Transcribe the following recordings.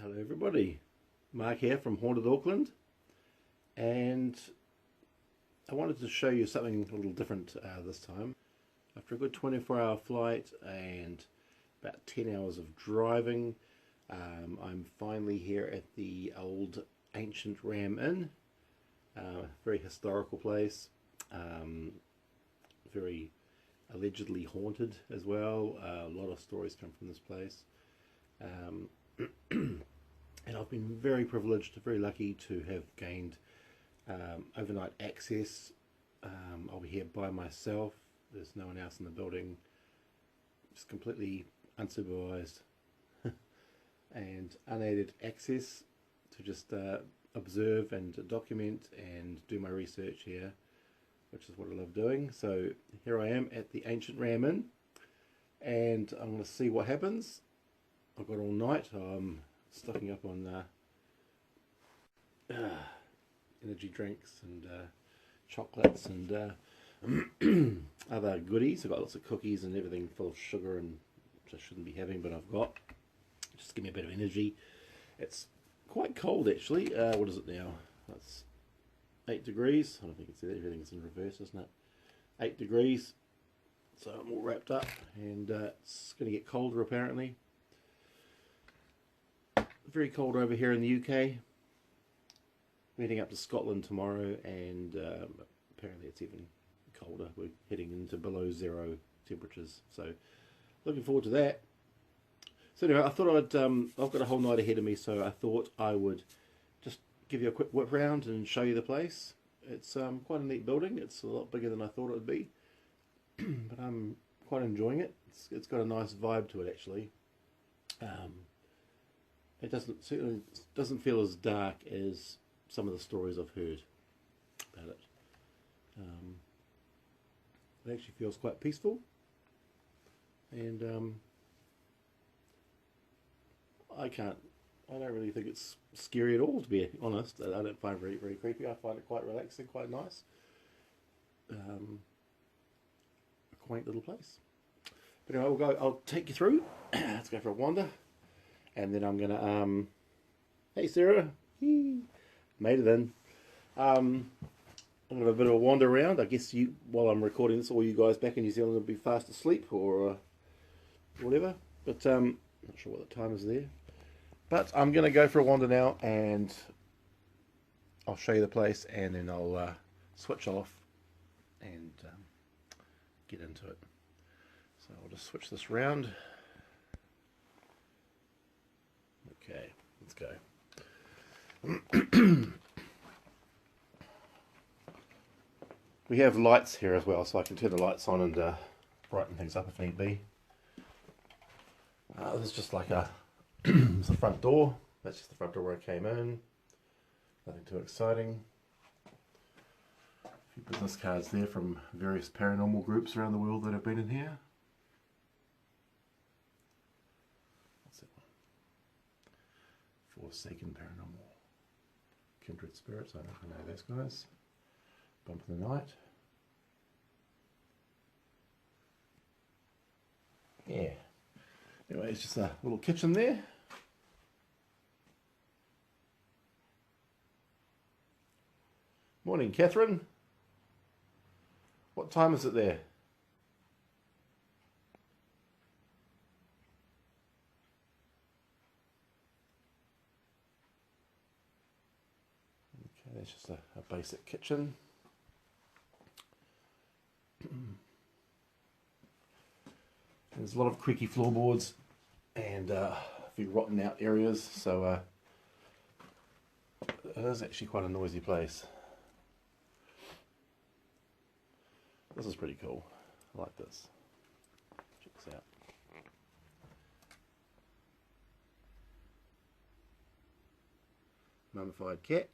Hello everybody, Mark here from Haunted Auckland, and I wanted to show you something a little different this time. After a good 24-hour flight and about 10 hours of driving, I'm finally here at the old ancient Ram Inn, very historical place, very allegedly haunted as well. A lot of stories come from this place. And I've been very privileged, very lucky to have gained overnight access. I'll be here by myself. There's no one else in the building. Just completely unsupervised and unaided access to just observe and document and do my research here, which is what I love doing. So here I am at the ancient Ram Inn, and I'm going to see what happens. I've got all night. I'm stocking up on energy drinks and chocolates and other goodies. I've got lots of cookies and everything full of sugar, and which I shouldn't be having, but I've got. Just give me a bit of energy. It's quite cold actually. What is it now? That's 8 degrees. I don't think it's everything's in reverse, isn't it? 8 degrees. So I'm all wrapped up, and it's going to get colder apparently. Very cold over here in the UK. We're heading up to Scotland tomorrow, and apparently it's even colder. We're heading into below zero temperatures, so looking forward to that. So anyway, I thought I've got a whole night ahead of me, so I thought I would just give you a quick whip round and show you the place. It's quite a neat building. It's a lot bigger than I thought it would be, but I'm quite enjoying it. It's got a nice vibe to it actually. It certainly doesn't feel as dark as some of the stories I've heard about it. It actually feels quite peaceful, and I don't really think it's scary at all, to be honest. I don't find it very creepy. I find it quite relaxing, quite nice. A quaint little place. But anyway, I'll take you through. Let's go for a wander. And then I'm gonna, hey Sarah, made it in. I'm gonna have a bit of a wander around. I guess while I'm recording this, all you guys back in New Zealand will be fast asleep or whatever. But not sure what the time is there. But I'm gonna go for a wander now, and I'll show you the place, and then I'll switch off and get into it. So I'll just switch this round. Okay, let's go. We have lights here as well, so I can turn the lights on and brighten things up if need be. This is just like it's the front door. That's just the front door where I came in. Nothing too exciting. A few business cards there from various paranormal groups around the world that have been in here. Forsaken Paranormal, Kindred Spirits, I don't know those guys. Bump of the Night. Yeah. Anyway, it's just a little kitchen there. Morning, Catherine. What time is it there? It's just a basic kitchen. There's a lot of creaky floorboards and a few rotten out areas, so it is actually quite a noisy place. This is pretty cool. I like this. Check this out. Mummified cat.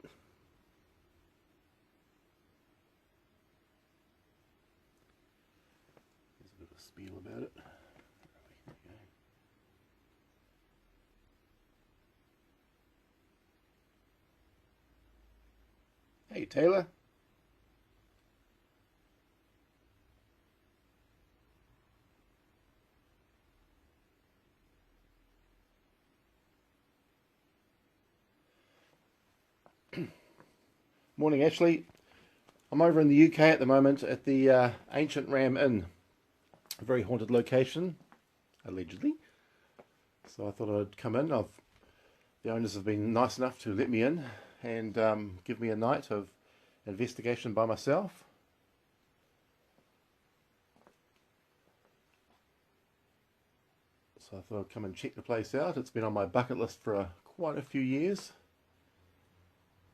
Spiel about it. Hey Taylor. Morning, Ashley. I'm over in the UK at the moment at the Ancient Ram Inn, a very haunted location, allegedly. So I thought I'd come in. The owners have been nice enough to let me in and give me a night of investigation by myself. So I thought I'd come and check the place out. It's been on my bucket list for quite a few years.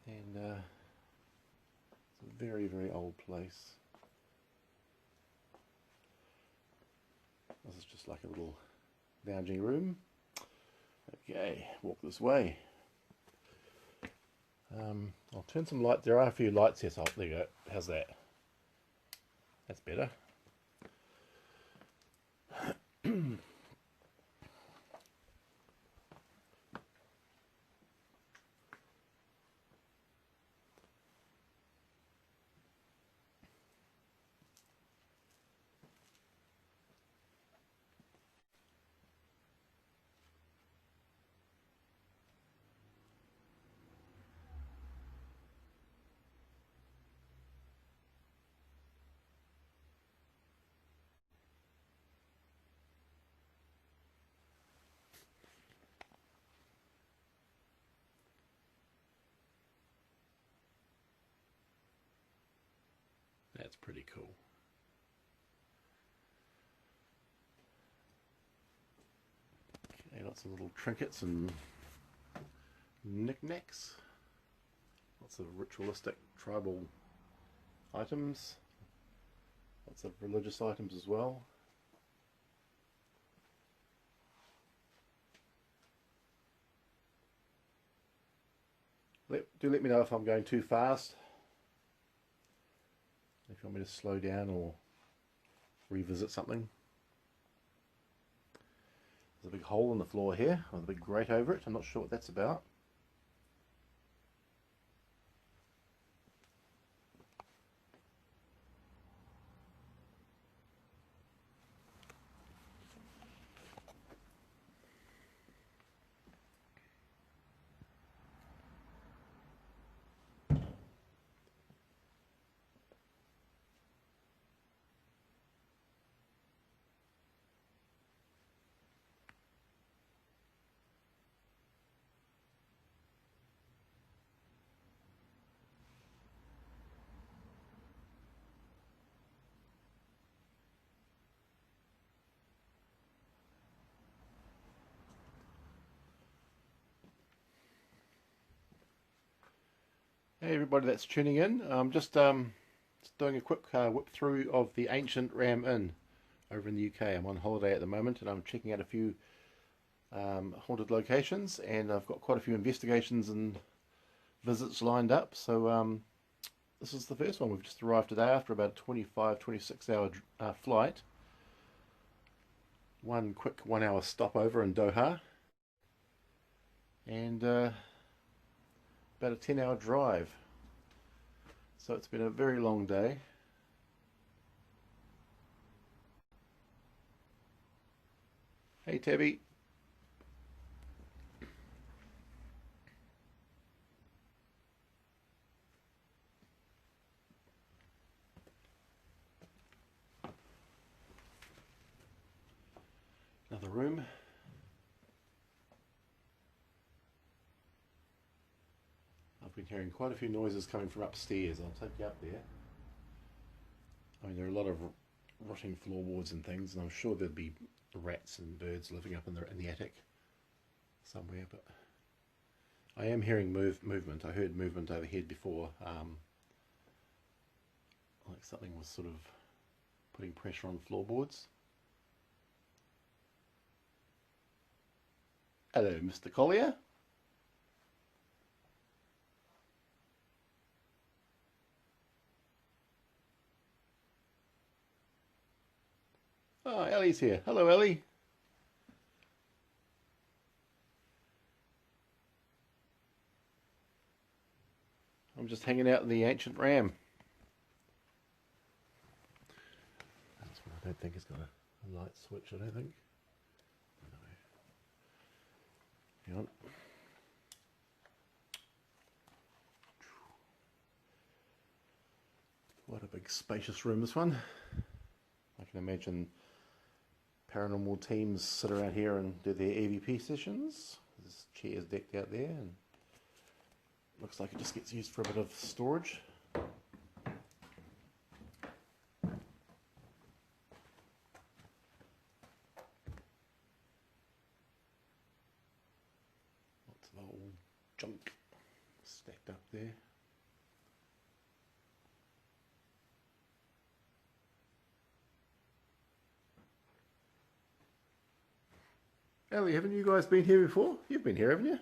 And it's a very, very old place. This is just like a little lounging room. Okay, walk this way. I'll turn some light. There are a few lights here, so there you go. How's that? That's better. That's pretty cool. Okay, lots of little trinkets and knickknacks. Lots of ritualistic tribal items. Lots of religious items as well. Do let me know if I'm going too fast. If you want me to slow down or revisit something. There's a big hole in the floor here with a big grate over it. I'm not sure what that's about. Hey everybody that's tuning in. I'm just doing a quick whip through of the Ancient Ram Inn over in the UK. I'm on holiday at the moment and I'm checking out a few haunted locations, and I've got quite a few investigations and visits lined up. So this is the first one. We've just arrived today after about a 26 hour flight. One quick 1 hour stopover in Doha, and about a 10-hour drive. So it's been a very long day. Hey Tabby. Another room. I've been hearing quite a few noises coming from upstairs. I'll take you up there. I mean, there are a lot of rotting floorboards and things, and I'm sure there'd be rats and birds living up in the attic somewhere. But I am hearing movement. I heard movement overhead before, like something was sort of putting pressure on floorboards. Hello, Mr. Collier. Oh, Ellie's here. Hello, Ellie. I'm just hanging out in the Ancient Ram. That's one I don't think it's got a light switch, I don't think. No. Hang on. big spacious room, this one. I can imagine paranormal teams sit around here and do their EVP sessions. There's chairs decked out there, and looks like it just gets used for a bit of storage. Lots of old junk stacked up there. Ellie, haven't you guys been here before? You've been here, haven't you?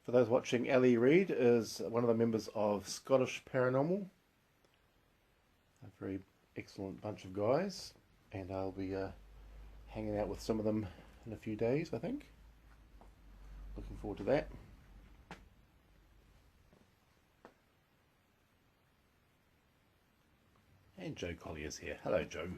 For those watching, Ellie Reid is one of the members of Scottish Paranormal. A very excellent bunch of guys. And I'll be hanging out with some of them in a few days, I think. Looking forward to that. And Joe Collier's here. Hello, Joe.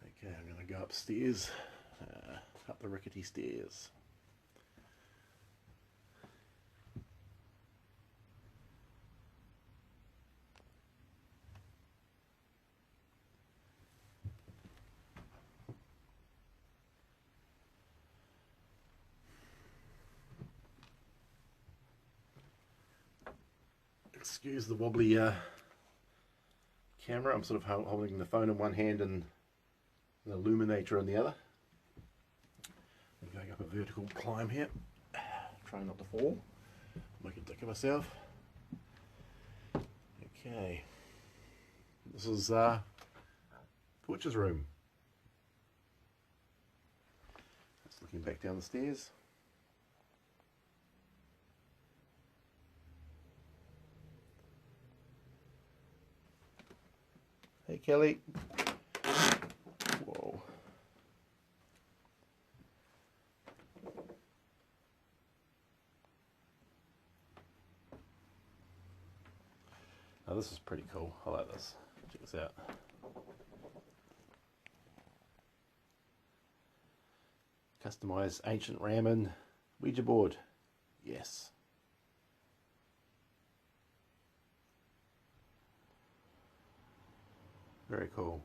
Okay, I'm going to go upstairs, up the rickety stairs. Excuse the wobbly camera. I'm sort of holding the phone in one hand and an illuminator in the other. I'm going up a vertical climb here. Trying not to fall. Make a dick of myself. Okay. This is Butcher's room. Just looking back down the stairs. Hey Kelly. Whoa. Now this is pretty cool. I like this. Check this out. Customized ancient ramen Ouija board. Yes. Very cool.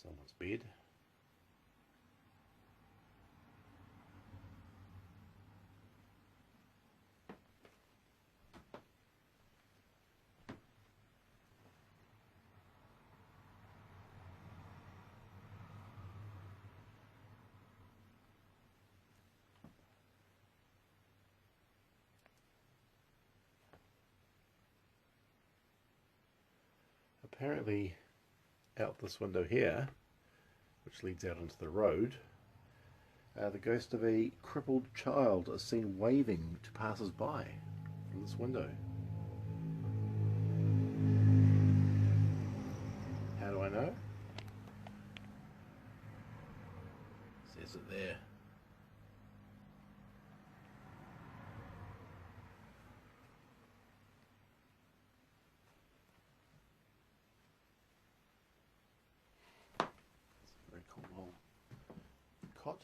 Someone's bed. Apparently out this window here, which leads out into the road, the ghost of a crippled child is seen waving to passers-by from this window. How do I know? Says it there. Very cool little cot.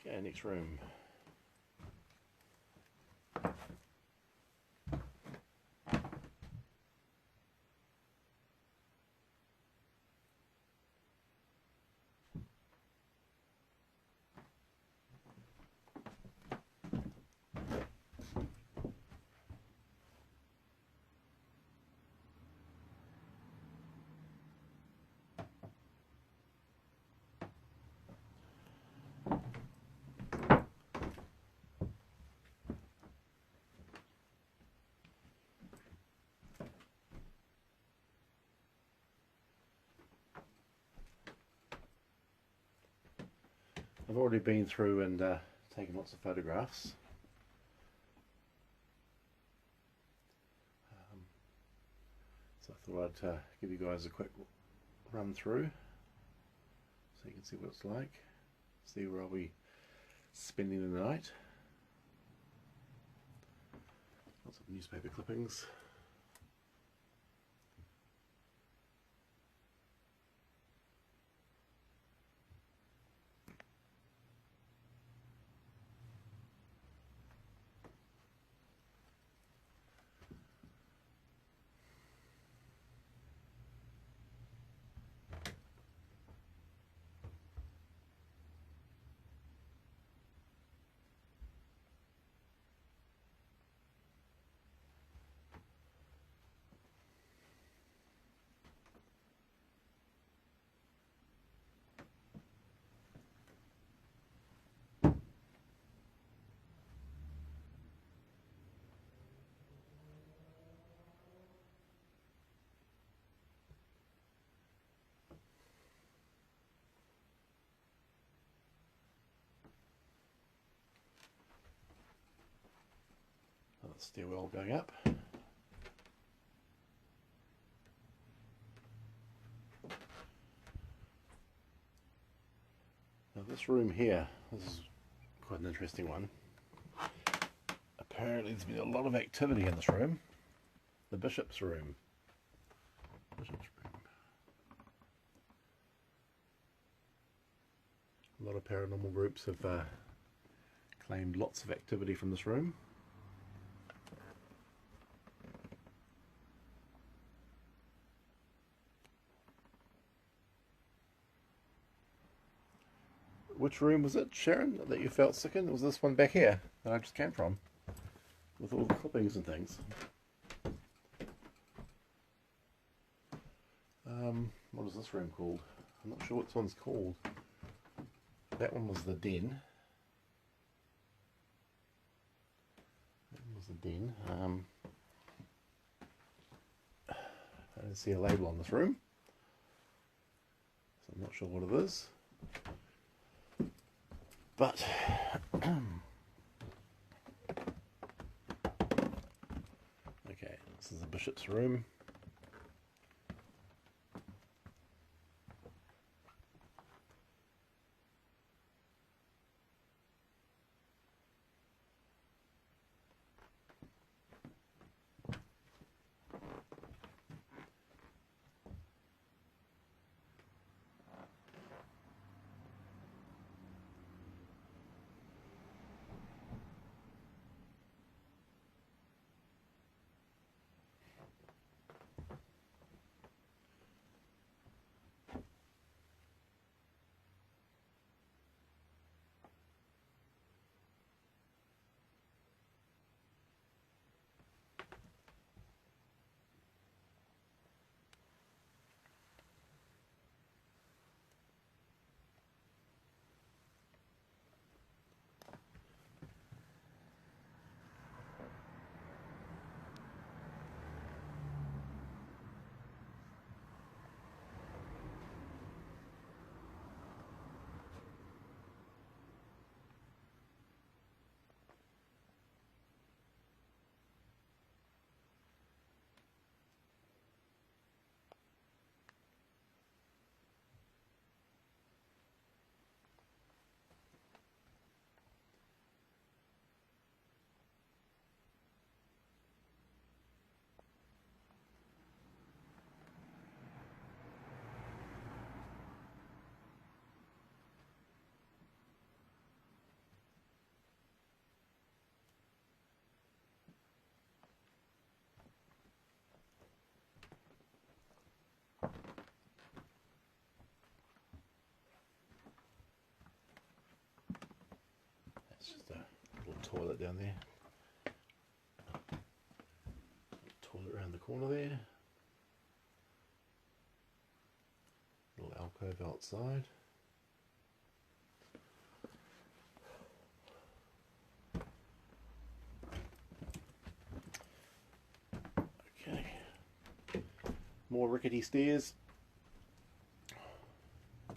Okay, next room. I've already been through and taken lots of photographs. So I thought I'd give you guys a quick run through so you can see what it's like, see where I'll be spending the night. Lots of newspaper clippings. Another stairwell going up. Now this room here, this is quite an interesting one. Apparently there's been a lot of activity in this room. The bishop's room. A lot of paranormal groups have claimed lots of activity from this room. Which room was it, Sharon, that you felt sick in? Was this one back here that I just came from? With all the clippings and things. What is this room called? I'm not sure what this one's called. That one was the den. That one was the den. I don't see a label on this room, so I'm not sure what it is. But okay, this is the bishop's room. Just a little toilet down there. Toilet around the corner there. Little alcove outside. Okay. More rickety stairs. I've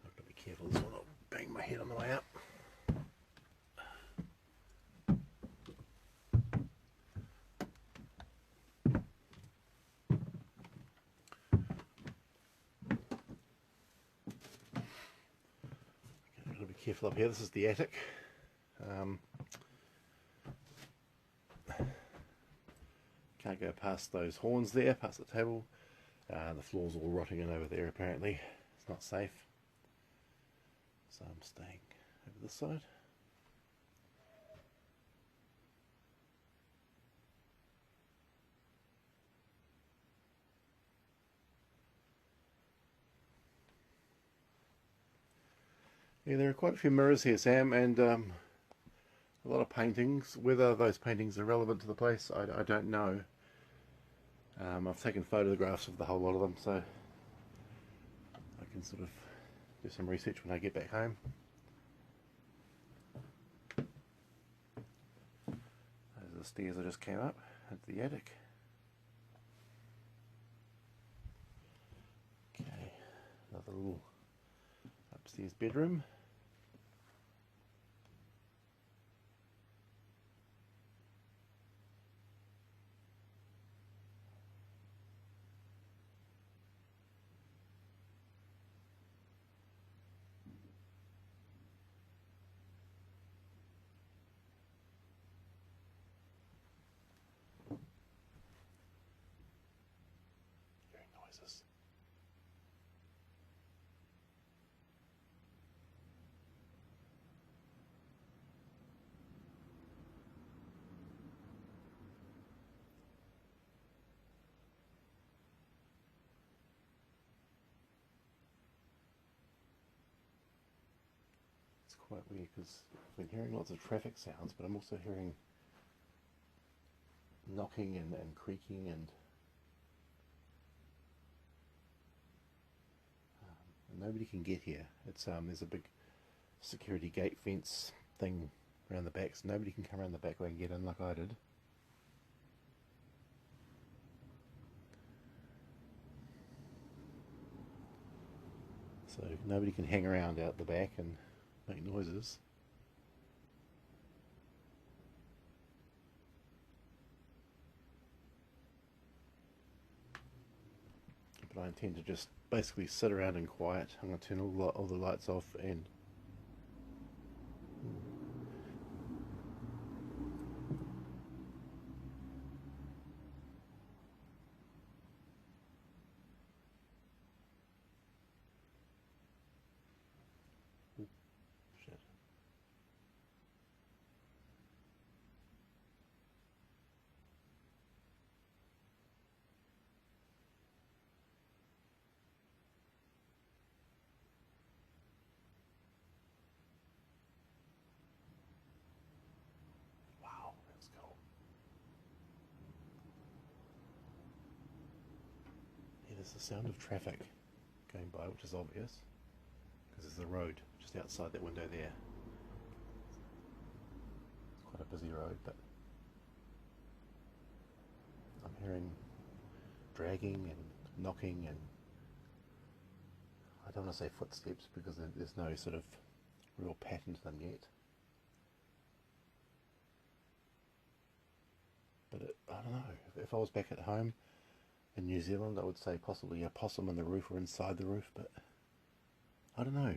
got to be careful this careful up here. This is the attic. Can't go past those horns there, past the table. The floor's all rotting in over there apparently. It's not safe. So I'm staying over this side. Yeah, there are quite a few mirrors here, Sam, and a lot of paintings. Whether those paintings are relevant to the place, I don't know. I've taken photographs of the whole lot of them, so I can sort of do some research when I get back home. Those are the stairs I just came up into the attic. Okay, another little upstairs bedroom. Hearing noises. It's quite weird because I've been hearing lots of traffic sounds, but I'm also hearing knocking and creaking and nobody can get here. It's there's a big security gate fence thing around the back, so nobody can come around the back way and get in like I did. So nobody can hang around out the back and make noises. But I intend to just basically sit around in quiet. I'm going to turn all the lights off and shit. Wow, that's cool. Yeah, there's the sound of traffic going by, which is obvious because there's a road just outside that window there. It's quite a busy road, but I'm hearing dragging and knocking, and I don't want to say footsteps because there's no sort of real pattern to them yet. But I don't know, if I was back at home in New Zealand, I would say possibly a possum in the roof or inside the roof, but I don't know.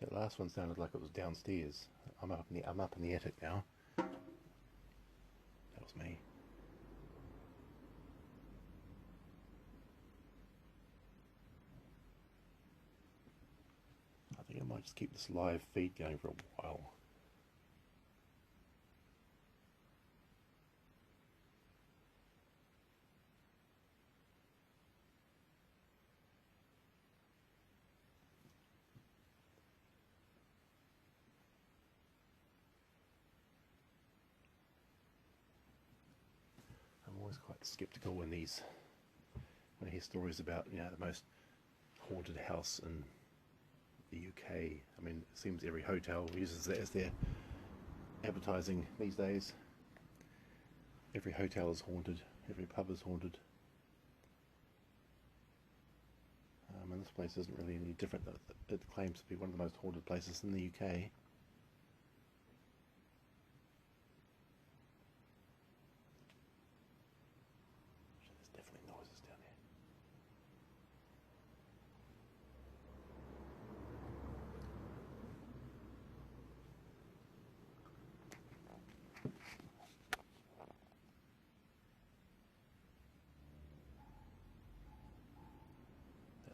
That last one sounded like it was downstairs. I'm up in the attic now. That was me. I think I might just keep this live feed going for a while. I'm always quite skeptical when I hear stories about, you know, the most haunted house in the UK. I mean, it seems every hotel uses that as their advertising these days. Every hotel is haunted, every pub is haunted. And this place isn't really any different. It claims to be one of the most haunted places in the UK.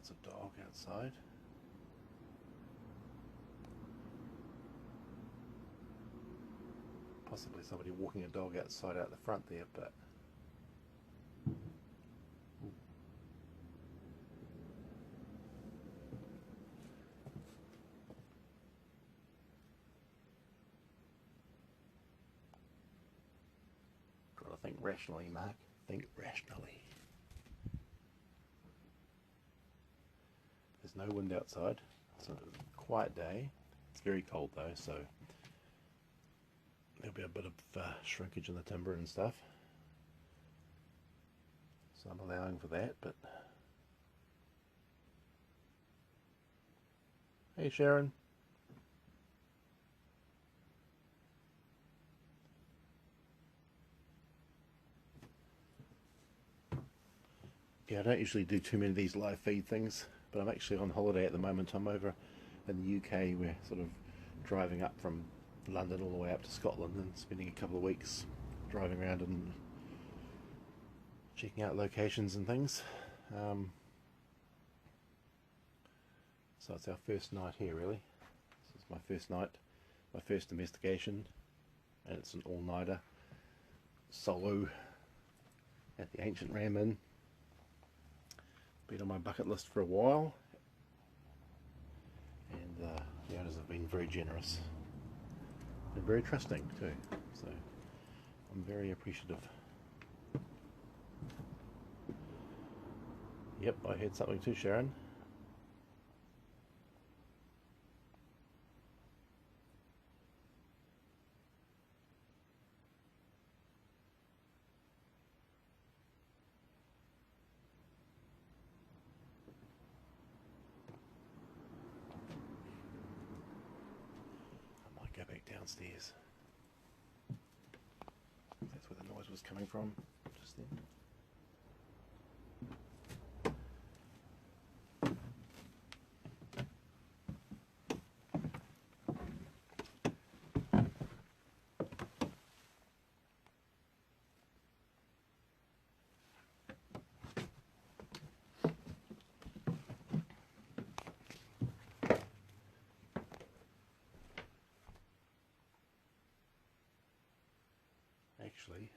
That's a dog outside. Possibly somebody walking a dog outside out the front there, but got to think rationally, Mark. Think rationally. There's no wind outside. It's a quiet day. It's very cold though, so there'll be a bit of shrinkage in the timber and stuff. So I'm allowing for that, but hey Sharon. Yeah, I don't usually do too many of these live feed things, but I'm actually on holiday at the moment. I'm over in the UK. We're sort of driving up from London all the way up to Scotland and spending a couple of weeks driving around and checking out locations and things. So it's our first night here, really. This is my first night, my first investigation, and it's an all-nighter solo at the Ancient Ram Inn. Been on my bucket list for a while, and the owners have been very generous and very trusting too, so I'm very appreciative. Yep, I heard something too, Sharon. Go back downstairs. That's where the noise was coming from just then. Actually,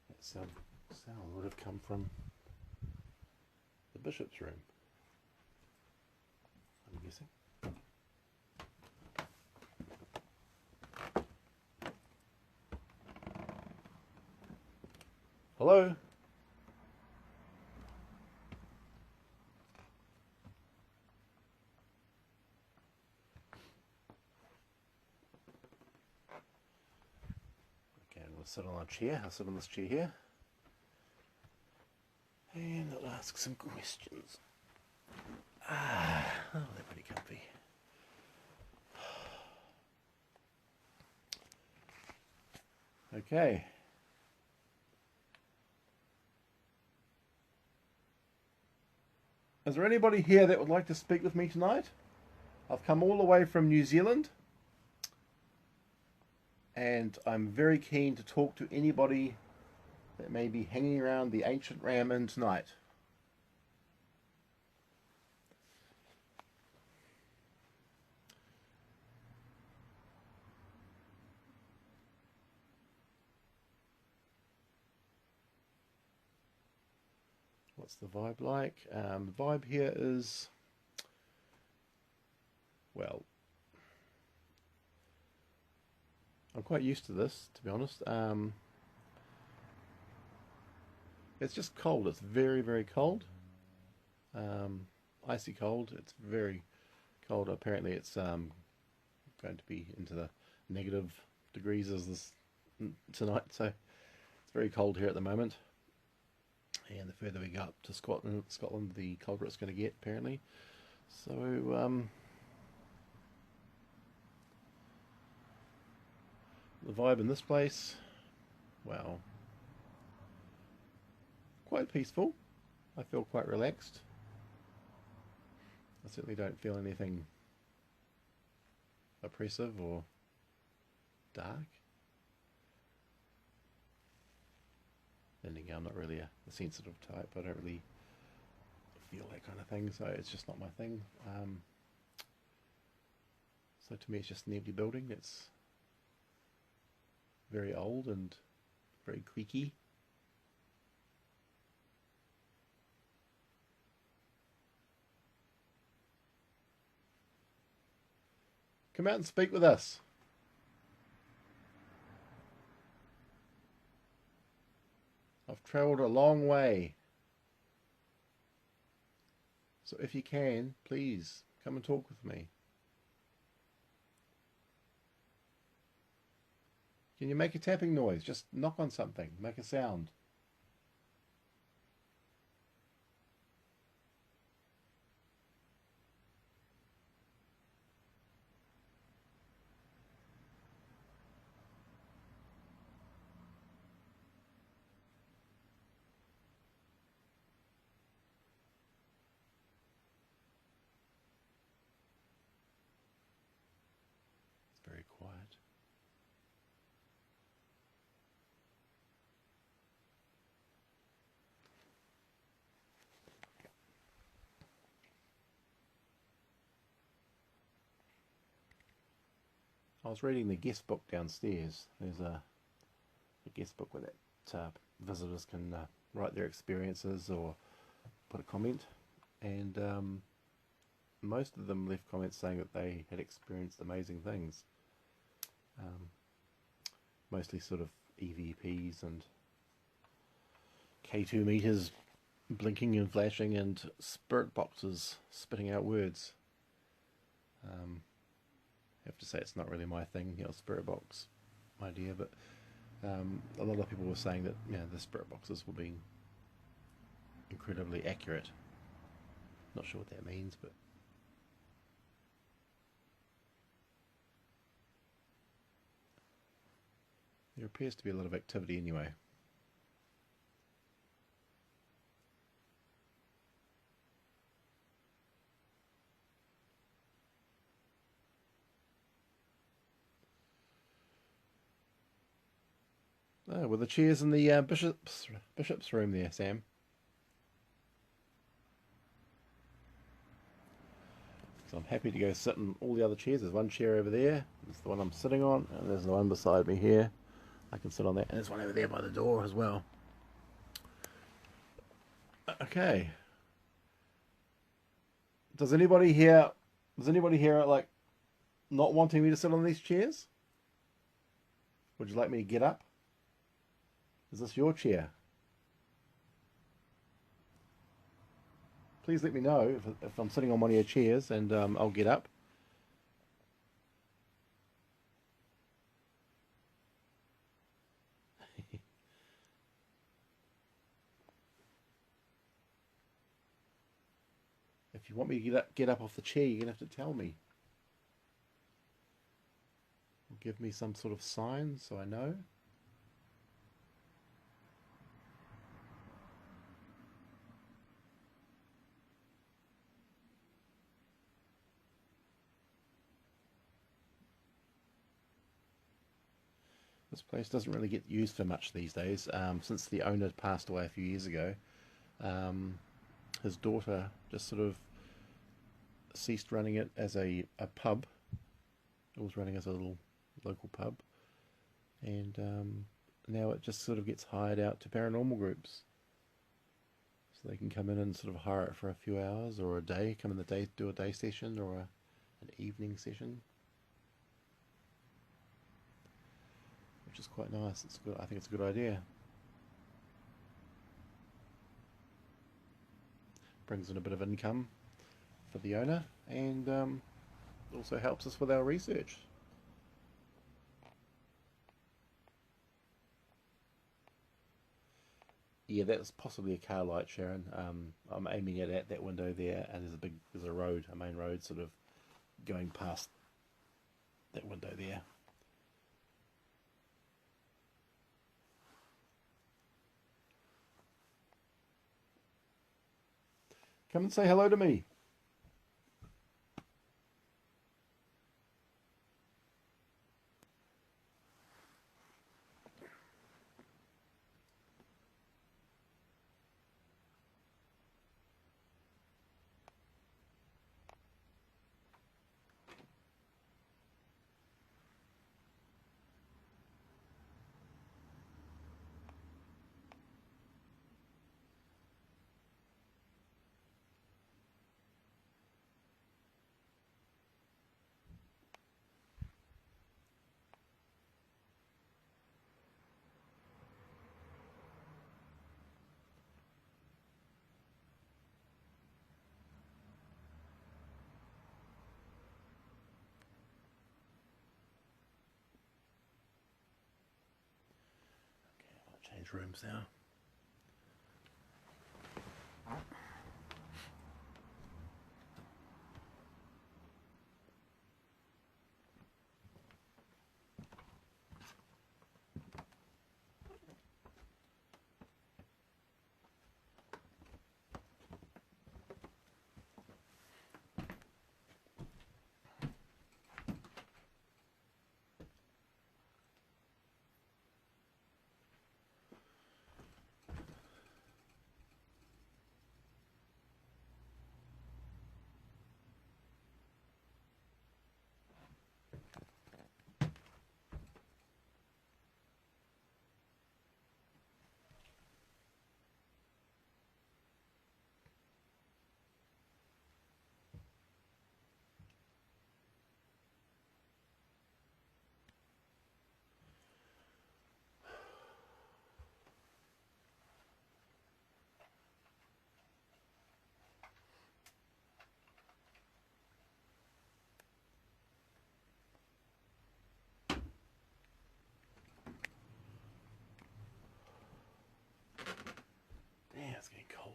that sound would have come from the bishop's room, I'm guessing. Hello? We'll sit on our chair. I'll sit on this chair here and I'll ask some questions. Oh, they're pretty comfy. Okay. Is there anybody here that would like to speak with me tonight? I've come all the way from New Zealand, and I'm very keen to talk to anybody that may be hanging around the Ancient Ram Inn tonight. What's the vibe like? The vibe here is, well, I'm quite used to this, to be honest. It's just cold. It's very, very cold. Icy cold. It's very cold. Apparently it's going to be into the negative degrees as this tonight, so it's very cold here at the moment. And the further we go up to Scotland, the colder it's going to get, apparently. So the vibe in this place, well, quite peaceful. I feel quite relaxed. I certainly don't feel anything oppressive or dark. Then again, I'm not really a sensitive type. I don't really feel that kind of thing, so it's just not my thing. So to me, it's just an empty building. It's very old and very creaky. Come out and speak with us. I've travelled a long way. So if you can, please come and talk with me. Can you make a tapping noise? Just knock on something. Make a sound. It's very quiet. I was reading the guest book downstairs. There's a guest book where that visitors can write their experiences or put a comment, and most of them left comments saying that they had experienced amazing things. Mostly sort of EVPs and K2 meters blinking and flashing and spirit boxes spitting out words. I have to say it's not really my thing, spirit box idea, but a lot of people were saying that the spirit boxes were being incredibly accurate. Not sure what that means, but there appears to be a lot of activity anyway. Oh, with the chairs in the bishop's room there, Sam. So I'm happy to go sit in all the other chairs. There's one chair over there. There's the one I'm sitting on, and there's the one beside me here. I can sit on that, and there's one over there by the door as well. Okay. Does anybody here like not wanting me to sit on these chairs? Would you like me to get up? Is this your chair? Please let me know if I'm sitting on one of your chairs, and I'll get up. If you want me to get up off the chair, you're going to have to tell me. Or give me some sort of sign so I know. This place doesn't really get used for much these days. Since the owner passed away a few years ago, his daughter just sort of ceased running it as a pub. It was running as a little local pub, and now it just sort of gets hired out to paranormal groups. So they can come in and sort of hire it for a few hours or a day, come in the day, do a day session or an evening session. Which is quite nice. It's good. I think it's a good idea. Brings in a bit of income for the owner, and also helps us with our research. Yeah, that's possibly a car light, Sharon. I'm aiming it at that window there, and there's a road, a main road, sort of going past that window there. Come and say hello to me. change rooms now. Damn, it's getting cold.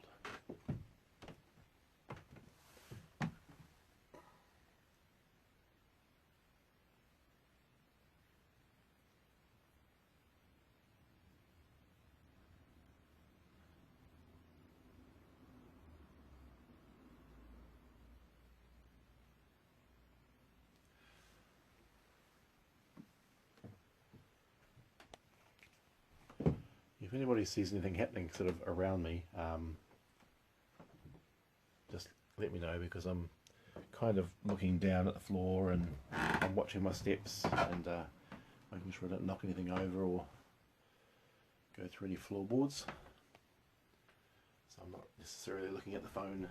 If anybody sees anything happening sort of around me, just let me know, because I'm kind of looking down at the floor and I'm watching my steps and making sure I don't knock anything over or go through any floorboards. So I'm not necessarily looking at the phone.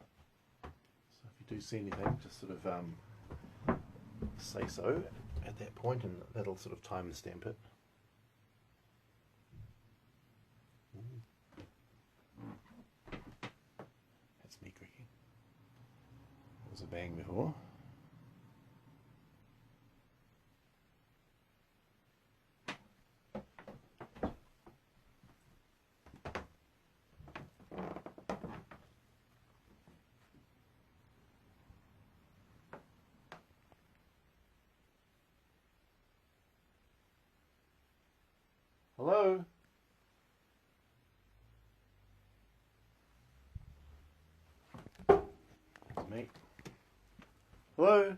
So if you do see anything, just sort of say so at that point, and that'll sort of time stamp it. That's me creaking. There was a bang before. Hello? It's me. Hello?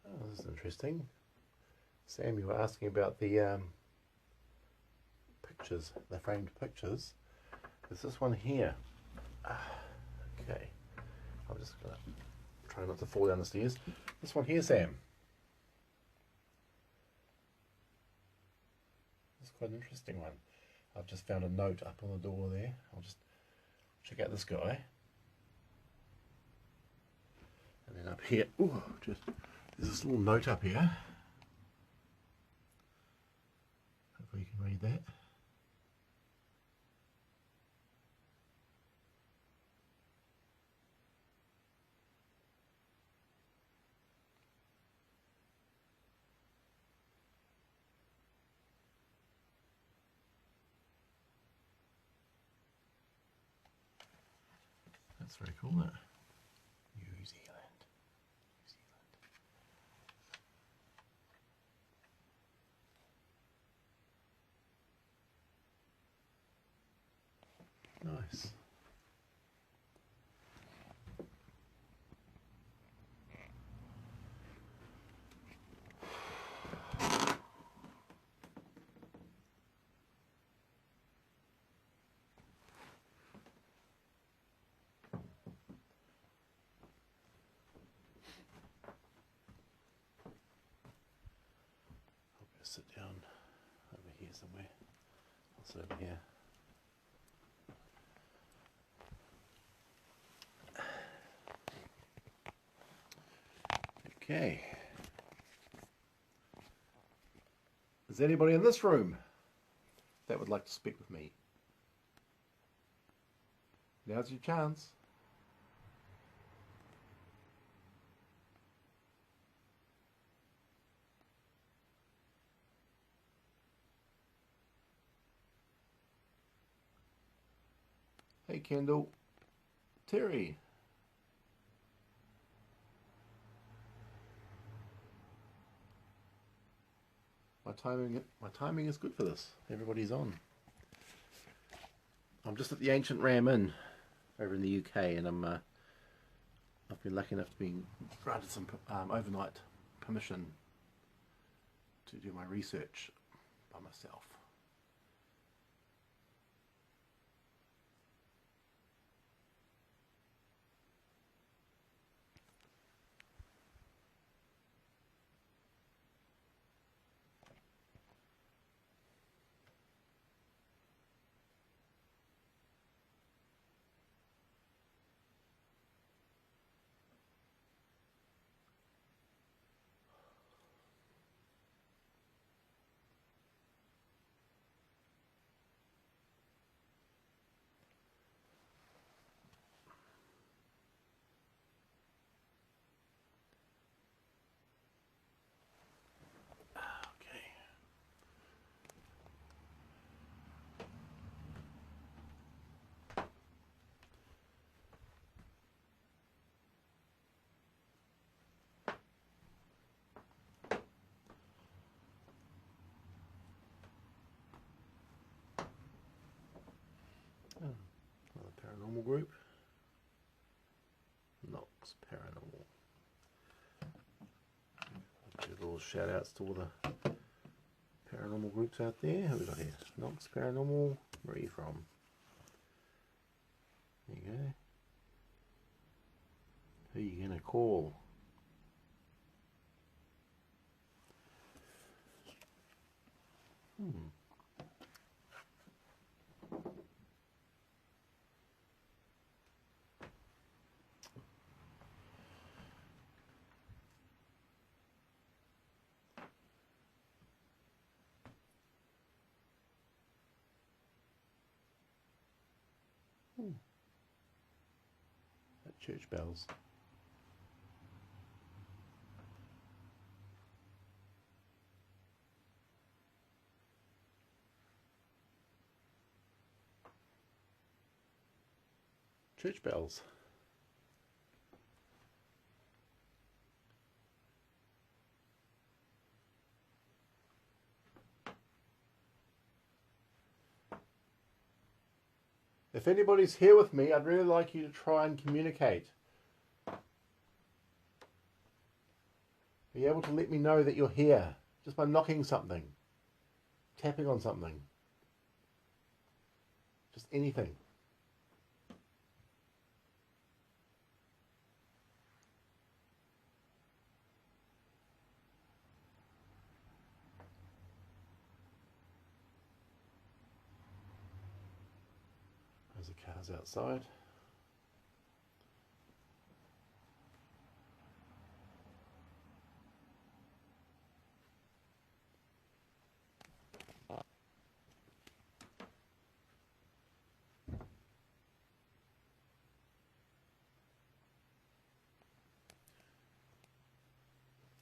Oh, this is interesting. Sam, you were asking about the pictures, the framed pictures. There's this one here. Okay, I'm just gonna try not to fall down the stairs. This one here, Sam. It's quite an interesting one. I've just found a note up on the door there. I'll just check out this guy. And then up here, ooh, just there's this little note up here. Hopefully you can read that. That's very cool, that. New Zealand. Nice. Sit down over here somewhere. I'll sit over here. Okay. Is there anybody in this room that would like to speak with me? Now's your chance. Hey Kendall. Terry. My timing is good for this. Everybody's on. I'm just at the Ancient Ram Inn over in the UK, and I've been lucky enough to be granted some overnight permission to do my research by myself. Oh, another paranormal group. Nox Paranormal. Give little shout outs to all the paranormal groups out there. Who we got here? Nox Paranormal. Where are you from? There you go. Who are you gonna call? At church bells. Church bells. If anybody's here with me, I'd really like you to try and communicate. Be able to let me know that you're here just by knocking something, tapping on something, just anything. There's the cars outside.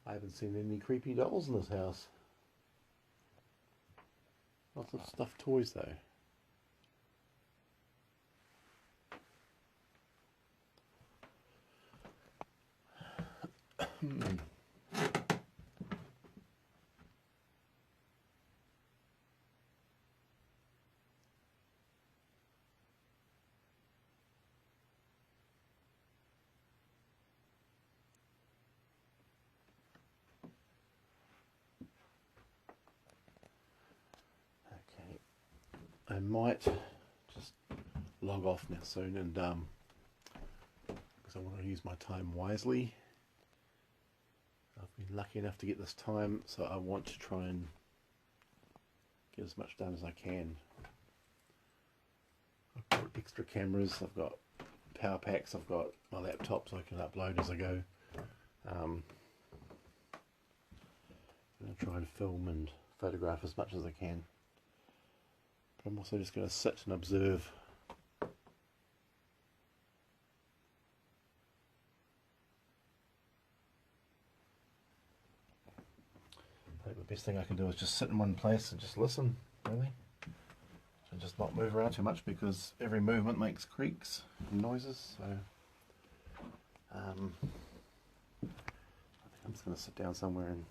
I haven't seen any creepy dolls in this house. Lots of stuffed toys though. Okay, I might just log off now soon, and because I want to use my time wisely. I've been lucky enough to get this time, so I want to try and get as much done as I can. I've got extra cameras, I've got power packs, I've got my laptop so I can upload as I go. I'm going to try and film and photograph as much as I can. But I'm also just going to sit and observe. I think the best thing I can do is just sit in one place and just listen, really. And just not move around too much, because every movement makes creaks and noises. So I think I'm just going to sit down somewhere and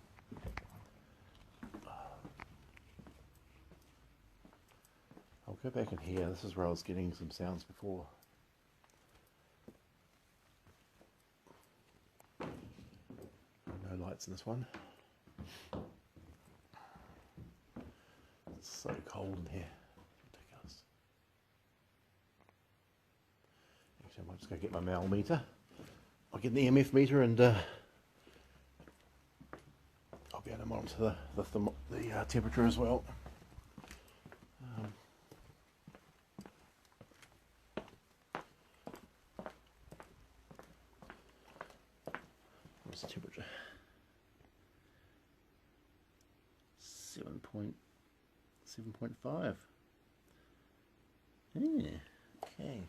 I'll go back in here. This is where I was getting some sounds before. No lights in this one. It's so cold in here. Ridiculous. Actually, I might just go get my mal meter. I'll get the EMF meter and I'll be able to monitor the temperature as well. What's the temperature? 7.5. Yeah, okay.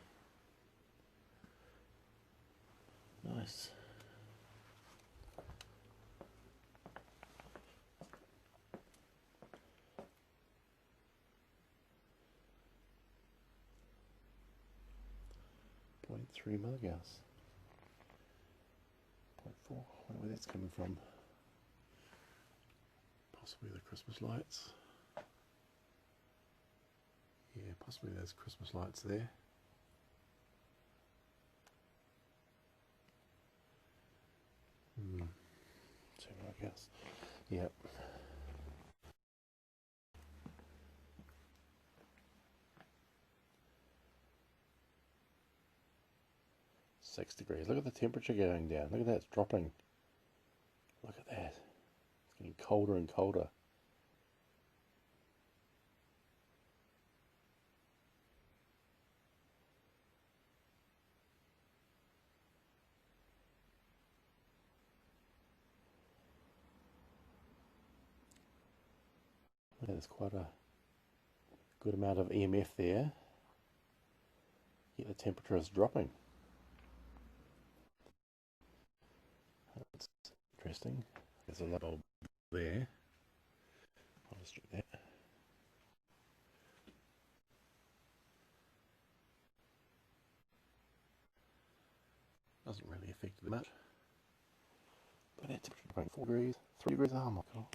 Nice. .3 milligauss. 0.4. I wonder where that's coming from. Possibly the Christmas lights. Yeah, possibly there's Christmas lights there. So I guess. Yep. 6 degrees. Look at the temperature going down. Look at that, it's dropping. Look at that. It's getting colder and colder. There's quite a good amount of EMF there. Yet the temperature is dropping. That's interesting. There's a light bulb there. I'll just do that. Doesn't really affect it much. But that temperature is 4 degrees, 3 degrees, oh my god.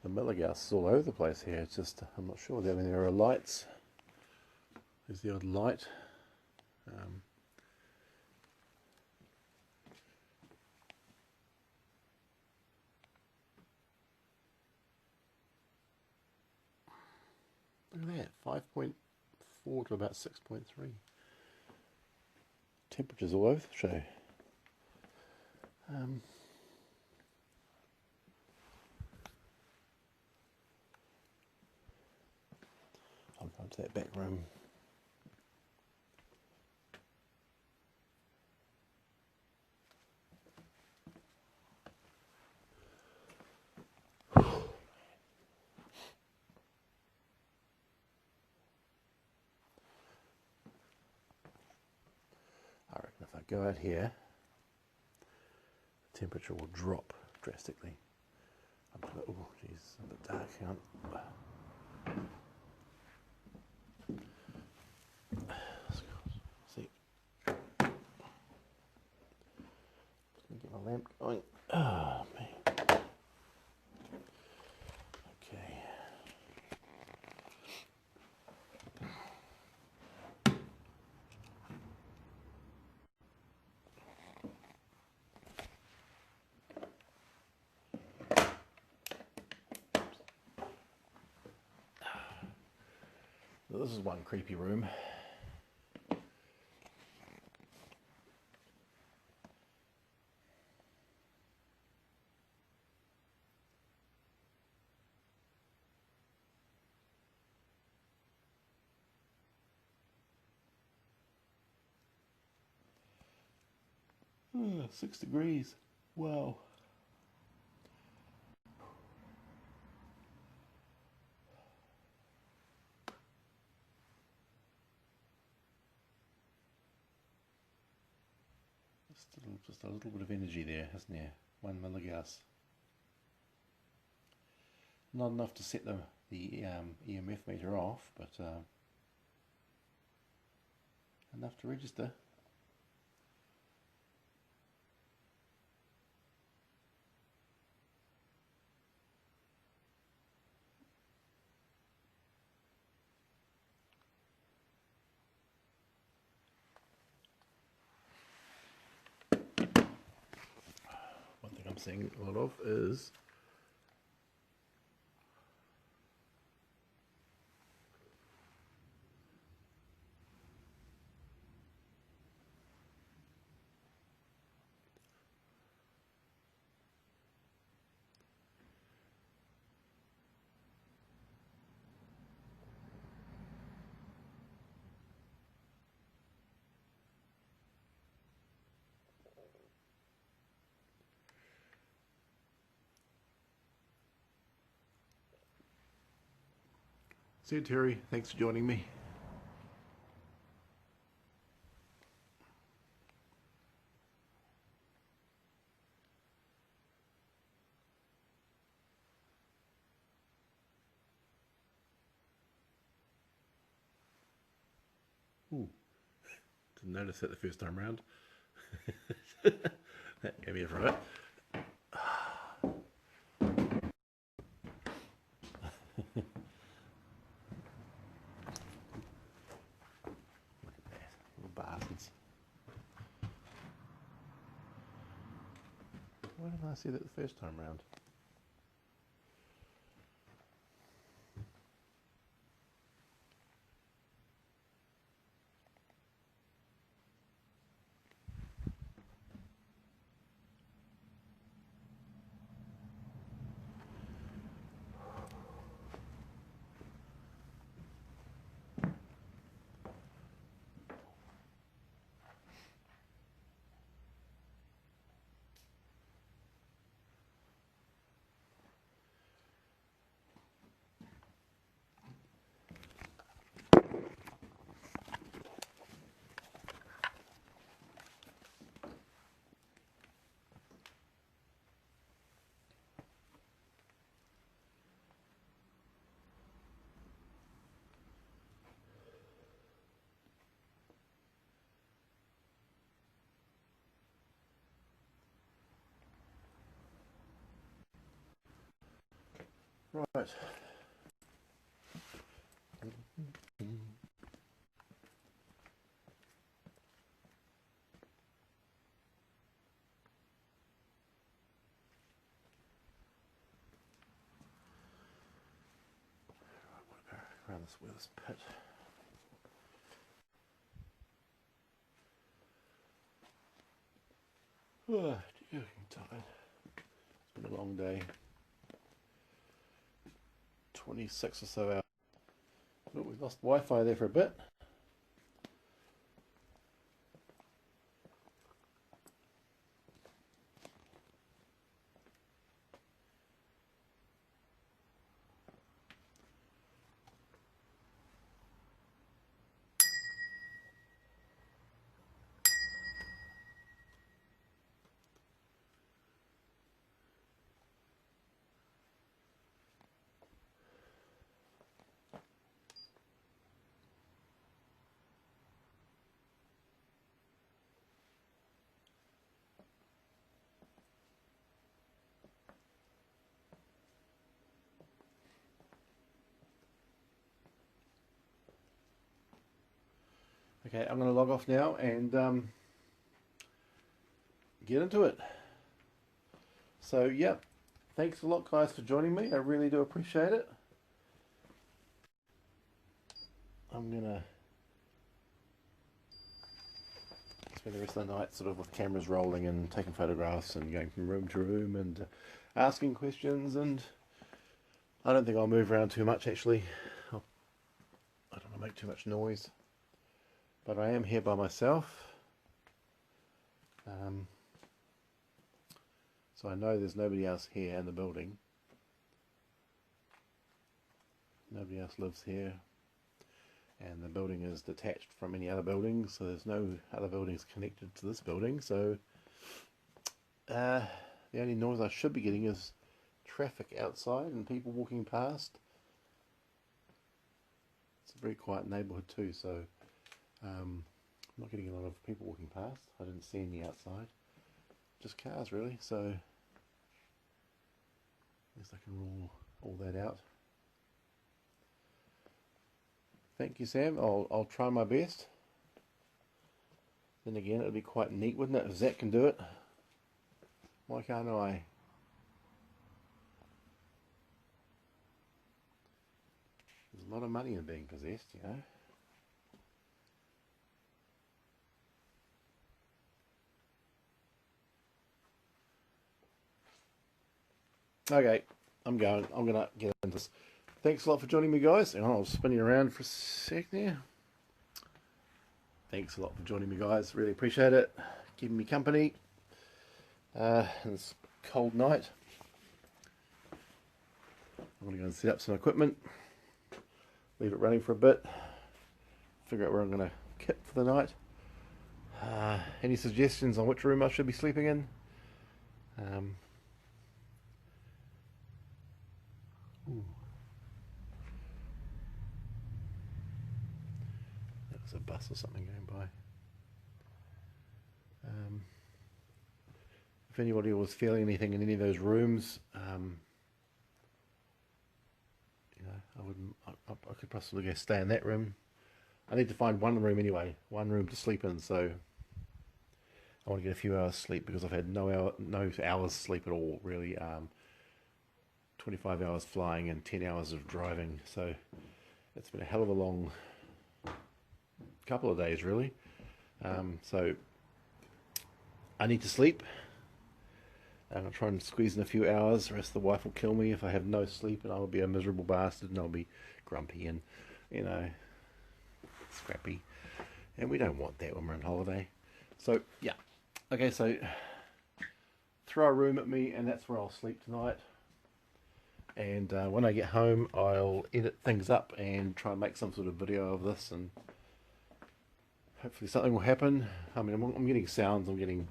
The milligauss is all over the place here. It's just, I'm not sure. I mean, there are lights. There's the odd light. Look at that, 5.4 to about 6.3. Temperatures all over the show. I'll go into that back room. I reckon if I go out here, the temperature will drop drastically. Oh, geez, a bit dark. Hang on. See, get my lamp going. Oh man. Okay. So this is one creepy room. 6 degrees. Wow. Just a little bit of energy there, isn't there? 1 milligas. Not enough to set the EMF meter off, but enough to register. One thing I'm seeing a lot of is see you, Terry. Thanks for joining me. Ooh, didn't notice that the first time round. That gave me a fright. Bastards. Why didn't I see that the first time round? Right. Around this pit. Oh, dear, I'm tired. It's been a long day. 26 or so hours. Oh, we lost Wi-Fi there for a bit. Okay, I'm going to log off now and get into it. So, yeah, thanks a lot, guys, for joining me. I really do appreciate it. I'm going to spend the rest of the night sort of with cameras rolling and taking photographs and going from room to room and asking questions, and I don't think I'll move around too much, actually. I don't want to make too much noise. But I am here by myself. So I know there's nobody else here in the building. Nobody else lives here. And the building is detached from any other buildings, so there's no other buildings connected to this building. So the only noise I should be getting is traffic outside and people walking past. It's a very quiet neighbourhood too, so I'm not getting a lot of people walking past. I didn't see any outside, just cars really. So I guess I can rule all that out. Thank you, Sam. I'll try my best. Then again, it'd be quite neat, wouldn't it, if Zach can do it? Why can't I? There's a lot of money in being possessed, you know. Okay, I'm gonna get into this. Thanks a lot for joining me, guys. Hang on, I was spinning around for a sec there. Thanks a lot for joining me, guys. Really appreciate it. Keeping me company this cold night. I'm gonna go and set up some equipment, leave it running for a bit, figure out where I'm gonna kit for the night. Any suggestions on which room I should be sleeping in? That was a bus or something going by. If anybody was feeling anything in any of those rooms, you know, I could possibly go stay in that room. I need to find one room anyway, one room to sleep in, so I want to get a few hours sleep because I've had no hours sleep at all, really. 25 hours flying and 10 hours of driving, so it's been a hell of a long couple of days, really. So I need to sleep. I'll try and squeeze in a few hours. The rest of the wife will kill me if I have no sleep, and I will be a miserable bastard, and I'll be grumpy and, you know, scrappy. And we don't want that when we're on holiday. So, yeah. Okay, so throw a room at me, and that's where I'll sleep tonight. And when I get home, I'll edit things up and try and make some sort of video of this, and hopefully something will happen. I mean, I'm getting sounds. I'm getting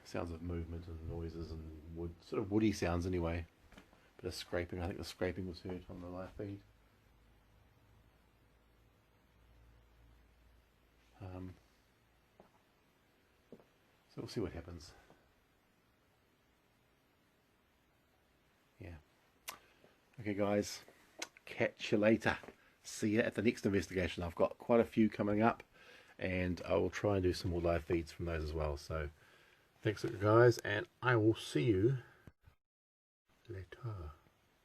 sounds of movement and noises and wood, sort of woody sounds anyway. Bit of scraping. I think the scraping was heard on the live feed. So we'll see what happens. Yeah. Okay, guys. Catch you later. See you at the next investigation. I've got quite a few coming up, and I will try and do some more live feeds from those as well. So thanks, guys, and I will see you later.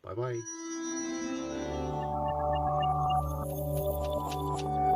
Bye bye.